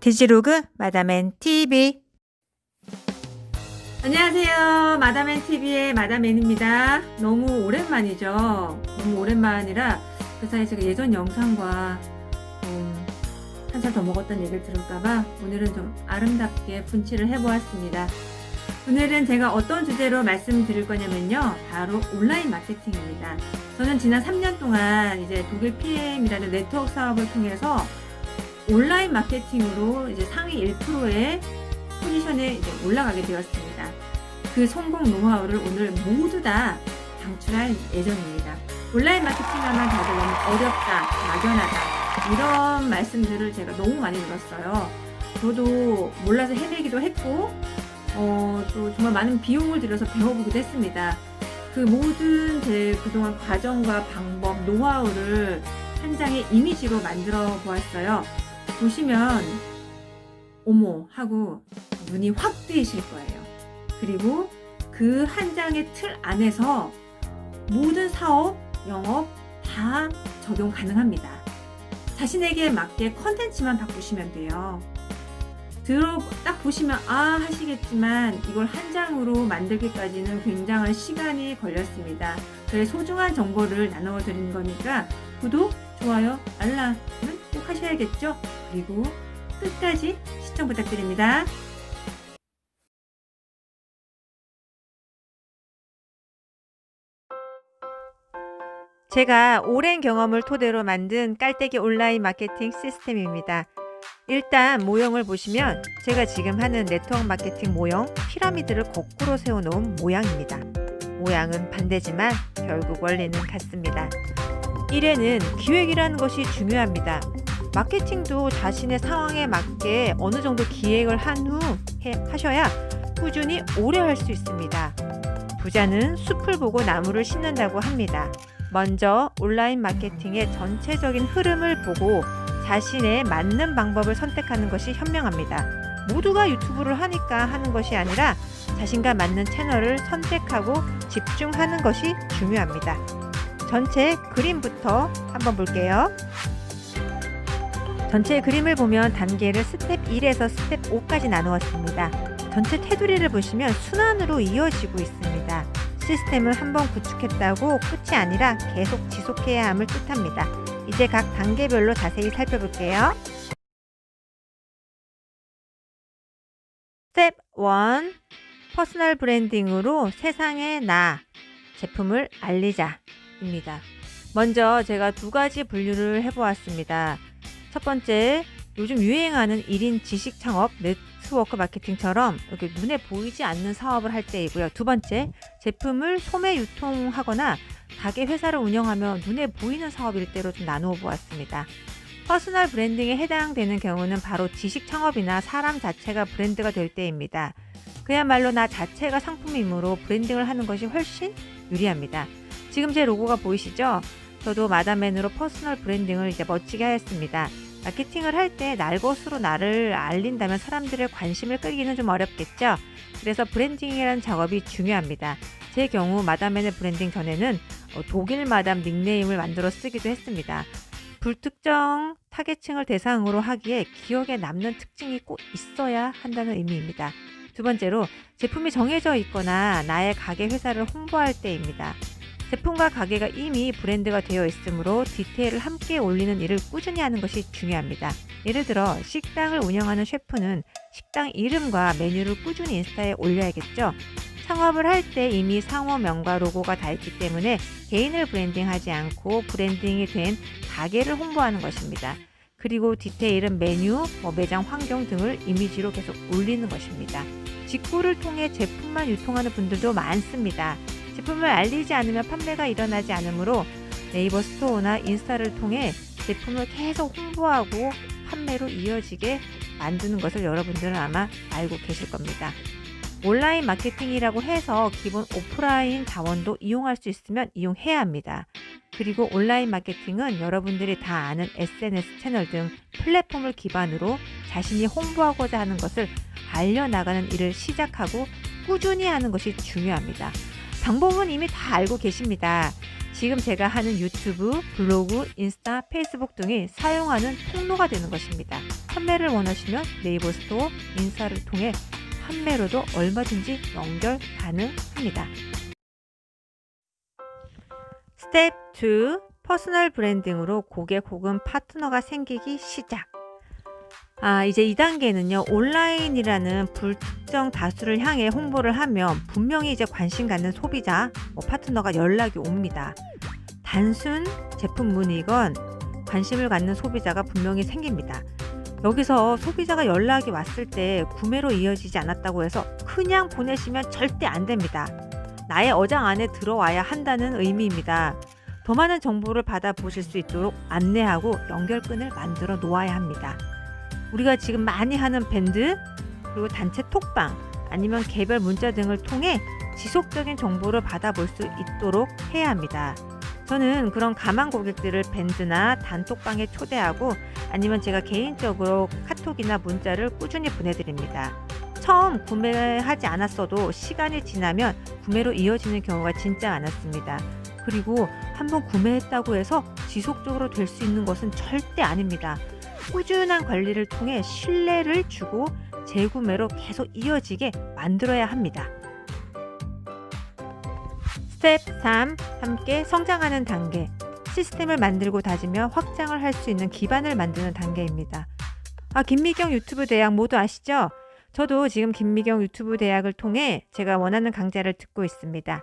디지로그 마담앤 TV. 안녕하세요. 마담앤 TV의 마담앤입니다. 너무 오랜만이죠. 너무 오랜만이라 그 사이에 제가 예전 영상과 한 살 더 먹었다는 얘기를 들을까봐 오늘은 좀 아름답게 분칠을 해보았습니다. 오늘은 제가 어떤 주제로 말씀드릴 거냐면요, 바로 온라인 마케팅입니다. 저는 지난 3년 동안 이제 독일 PM이라는 네트워크 사업을 통해서 온라인 마케팅으로 이제 상위 1%의 포지션에 이제 올라가게 되었습니다. 그 성공 노하우를 오늘 모두 다 방출할 예정입니다. 온라인 마케팅 하면 다들 너무 어렵다, 막연하다, 이런 말씀들을 제가 너무 많이 들었어요. 저도 몰라서 헤매기도 했고, 또 정말 많은 비용을 들여서 배워보기도 했습니다. 그 모든 제 그동안 과정과 방법, 노하우를 한 장의 이미지로 만들어 보았어요. 보시면 어머 하고 눈이 확 뜨이실 거예요. 그리고 그 한 장의 틀 안에서 모든 사업, 영업 다 적용 가능합니다. 자신에게 맞게 컨텐츠만 바꾸시면 돼요. 딱 보시면 하시겠지만 이걸 한 장으로 만들기까지는 굉장한 시간이 걸렸습니다. 저의 소중한 정보를 나누어 드리는 거니까 구독, 좋아요, 알람은 꼭 하셔야겠죠? 그리고 끝까지 시청 부탁드립니다. 제가 오랜 경험을 토대로 만든 깔때기 온라인 마케팅 시스템입니다. 일단 모형을 보시면 제가 지금 하는 네트워크 마케팅 모형, 피라미드를 거꾸로 세워놓은 모양입니다. 모양은 반대지만 결국 원리는 같습니다. 1에는 기획이라는 것이 중요합니다. 마케팅도 자신의 상황에 맞게 어느 정도 기획을 한 후 하셔야 꾸준히 오래 할 수 있습니다. 부자는 숲을 보고 나무를 심는다고 합니다. 먼저 온라인 마케팅의 전체적인 흐름을 보고 자신에 맞는 방법을 선택하는 것이 현명합니다. 모두가 유튜브를 하니까 하는 것이 아니라 자신과 맞는 채널을 선택하고 집중하는 것이 중요합니다. 전체 그림부터 한번 볼게요. 전체 그림을 보면 단계를 스텝 1에서 스텝 5까지 나누었습니다. 전체 테두리를 보시면 순환으로 이어지고 있습니다. 시스템을 한번 구축했다고 끝이 아니라 계속 지속해야 함을 뜻합니다. 이제 각 단계별로 자세히 살펴볼게요. 스텝 1, 퍼스널 브랜딩으로 세상에 나, 제품을 알리자 입니다. 먼저 제가 두 가지 분류를 해보았습니다. 첫 번째, 요즘 유행하는 1인 지식 창업, 네트워크 마케팅처럼 이렇게 눈에 보이지 않는 사업을 할 때이고요. 두 번째, 제품을 소매 유통하거나 가게 회사를 운영하며 눈에 보이는 사업일 때로 좀 나누어 보았습니다. 퍼스널 브랜딩에 해당되는 경우는 바로 지식 창업이나 사람 자체가 브랜드가 될 때입니다. 그야말로 나 자체가 상품이므로 브랜딩을 하는 것이 훨씬 유리합니다. 지금 제 로고가 보이시죠? 저도 마담맨으로 퍼스널 브랜딩을 이제 멋지게 하였습니다. 마케팅을 할 때 날 것으로 나를 알린다면 사람들의 관심을 끌기는 좀 어렵겠죠? 그래서 브랜딩이라는 작업이 중요합니다. 제 경우 마담맨의 브랜딩 전에는 독일 마담 닉네임을 만들어 쓰기도 했습니다. 불특정 타겟층을 대상으로 하기에 기억에 남는 특징이 꼭 있어야 한다는 의미입니다. 두 번째로, 제품이 정해져 있거나 나의 가게 회사를 홍보할 때입니다. 제품과 가게가 이미 브랜드가 되어 있으므로 디테일을 함께 올리는 일을 꾸준히 하는 것이 중요합니다. 예를 들어 식당을 운영하는 셰프는 식당 이름과 메뉴를 꾸준히 인스타에 올려야겠죠. 창업을 할 때 이미 상호명과 로고가 다 있기 때문에 개인을 브랜딩하지 않고 브랜딩이 된 가게를 홍보하는 것입니다. 그리고 디테일은 메뉴, 매장 환경 등을 이미지로 계속 올리는 것입니다. 직구를 통해 제품만 유통하는 분들도 많습니다. 제품을 알리지 않으면 판매가 일어나지 않으므로 네이버 스토어나 인스타를 통해 제품을 계속 홍보하고 판매로 이어지게 만드는 것을 여러분들은 아마 알고 계실 겁니다. 온라인 마케팅이라고 해서 기본 오프라인 자원도 이용할 수 있으면 이용해야 합니다. 그리고 온라인 마케팅은 여러분들이 다 아는 SNS 채널 등 플랫폼을 기반으로 자신이 홍보하고자 하는 것을 알려나가는 일을 시작하고 꾸준히 하는 것이 중요합니다. 방법은 이미 다 알고 계십니다. 지금 제가 하는 유튜브, 블로그, 인스타, 페이스북 등이 사용하는 통로가 되는 것입니다. 판매를 원하시면 네이버 스토어, 인스타를 통해 판매로도 얼마든지 연결 가능합니다. 스텝 2. 퍼스널 브랜딩으로 고객 혹은 파트너가 생기기 시작. 이제 2단계는요. 온라인이라는 불특정 다수를 향해 홍보를 하면 분명히 이제 관심 갖는 소비자, 파트너가 연락이 옵니다. 단순 제품 문의건 관심을 갖는 소비자가 분명히 생깁니다. 여기서 소비자가 연락이 왔을 때 구매로 이어지지 않았다고 해서 그냥 보내시면 절대 안 됩니다. 나의 어장 안에 들어와야 한다는 의미입니다. 더 많은 정보를 받아보실 수 있도록 안내하고 연결끈을 만들어 놓아야 합니다. 우리가 지금 많이 하는 밴드, 그리고 단체 톡방, 아니면 개별 문자 등을 통해 지속적인 정보를 받아볼 수 있도록 해야 합니다. 저는 그런 가망 고객들을 밴드나 단톡방에 초대하고 아니면 제가 개인적으로 카톡이나 문자를 꾸준히 보내드립니다. 처음 구매하지 않았어도 시간이 지나면 구매로 이어지는 경우가 진짜 많았습니다. 그리고 한번 구매했다고 해서 지속적으로 될 수 있는 것은 절대 아닙니다. 꾸준한 관리를 통해 신뢰를 주고 재구매로 계속 이어지게 만들어야 합니다. 스텝 3. 함께 성장하는 단계. 시스템을 만들고 다지며 확장을 할 수 있는 기반을 만드는 단계입니다. 김미경 유튜브 대학 모두 아시죠? 저도 지금 김미경 유튜브 대학을 통해 제가 원하는 강좌를 듣고 있습니다.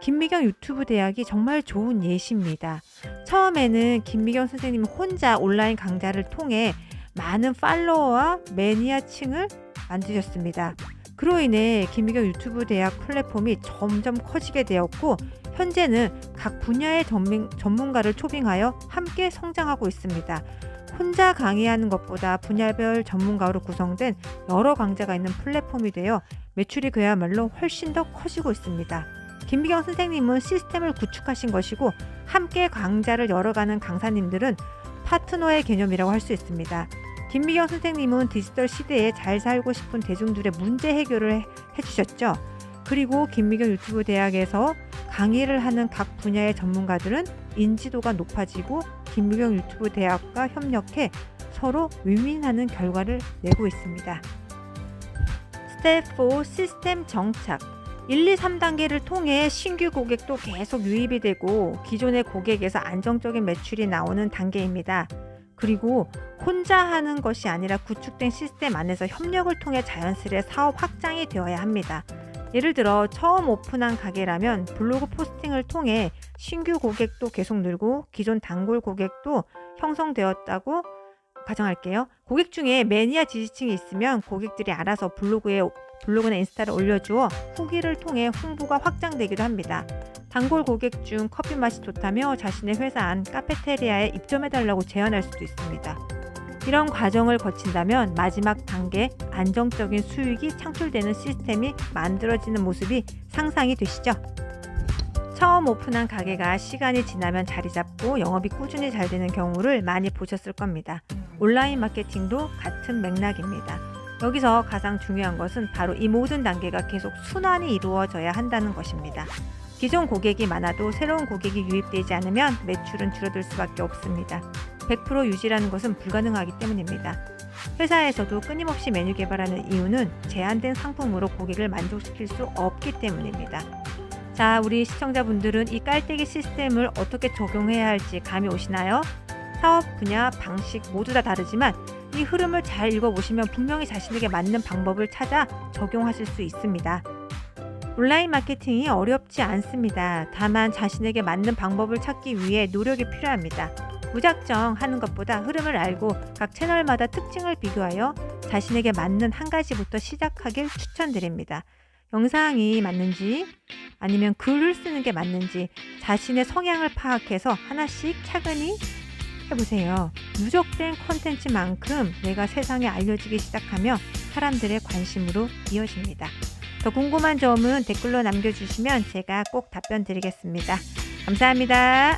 김미경 유튜브 대학이 정말 좋은 예시입니다. 처음에는 김미경 선생님 혼자 온라인 강좌를 통해 많은 팔로워와 매니아층을 만드셨습니다. 그로 인해 김미경 유튜브 대학 플랫폼이 점점 커지게 되었고 현재는 각 분야의 전문가를 초빙하여 함께 성장하고 있습니다. 혼자 강의하는 것보다 분야별 전문가로 구성된 여러 강좌가 있는 플랫폼이 되어 매출이 그야말로 훨씬 더 커지고 있습니다. 김미경 선생님은 시스템을 구축하신 것이고 함께 강좌를 열어가는 강사님들은 파트너의 개념이라고 할 수 있습니다. 김미경 선생님은 디지털 시대에 잘 살고 싶은 대중들의 문제 해결을 해주셨죠. 그리고 김미경 유튜브 대학에서 강의를 하는 각 분야의 전문가들은 인지도가 높아지고 김미경 유튜브 대학과 협력해 서로 윈윈하는 결과를 내고 있습니다. 스텝 4. 시스템 정착. 1, 2, 3단계를 통해 신규 고객도 계속 유입이 되고 기존의 고객에서 안정적인 매출이 나오는 단계입니다. 그리고 혼자 하는 것이 아니라 구축된 시스템 안에서 협력을 통해 자연스레 사업 확장이 되어야 합니다. 예를 들어 처음 오픈한 가게라면 블로그 포스팅을 통해 신규 고객도 계속 늘고 기존 단골 고객도 형성되었다고 가정할게요. 고객 중에 매니아 지지층이 있으면 고객들이 알아서 블로그나 인스타를 올려주어 후기를 통해 홍보가 확장되기도 합니다. 단골 고객 중 커피 맛이 좋다며 자신의 회사 안 카페테리아에 입점해달라고 제안할 수도 있습니다. 이런 과정을 거친다면 마지막 단계 안정적인 수익이 창출되는 시스템이 만들어지는 모습이 상상이 되시죠? 처음 오픈한 가게가 시간이 지나면 자리 잡고 영업이 꾸준히 잘 되는 경우를 많이 보셨을 겁니다. 온라인 마케팅도 같은 맥락입니다. 여기서 가장 중요한 것은 바로 이 모든 단계가 계속 순환이 이루어져야 한다는 것입니다. 기존 고객이 많아도 새로운 고객이 유입되지 않으면 매출은 줄어들 수밖에 없습니다. 100% 유지라는 것은 불가능하기 때문입니다. 회사에서도 끊임없이 메뉴 개발하는 이유는 제한된 상품으로 고객을 만족시킬 수 없기 때문입니다. 자, 우리 시청자분들은 이 깔때기 시스템을 어떻게 적용해야 할지 감이 오시나요? 사업 분야, 방식 모두 다 다르지만 이 흐름을 잘 읽어보시면 분명히 자신에게 맞는 방법을 찾아 적용하실 수 있습니다. 온라인 마케팅이 어렵지 않습니다. 다만 자신에게 맞는 방법을 찾기 위해 노력이 필요합니다. 무작정 하는 것보다 흐름을 알고 각 채널마다 특징을 비교하여 자신에게 맞는 한 가지부터 시작하길 추천드립니다. 영상이 맞는지 아니면 글을 쓰는 게 맞는지 자신의 성향을 파악해서 하나씩 차근히 해보세요. 누적된 콘텐츠만큼 내가 세상에 알려지기 시작하며 사람들의 관심으로 이어집니다. 더 궁금한 점은 댓글로 남겨주시면 제가 꼭 답변 드리겠습니다. 감사합니다.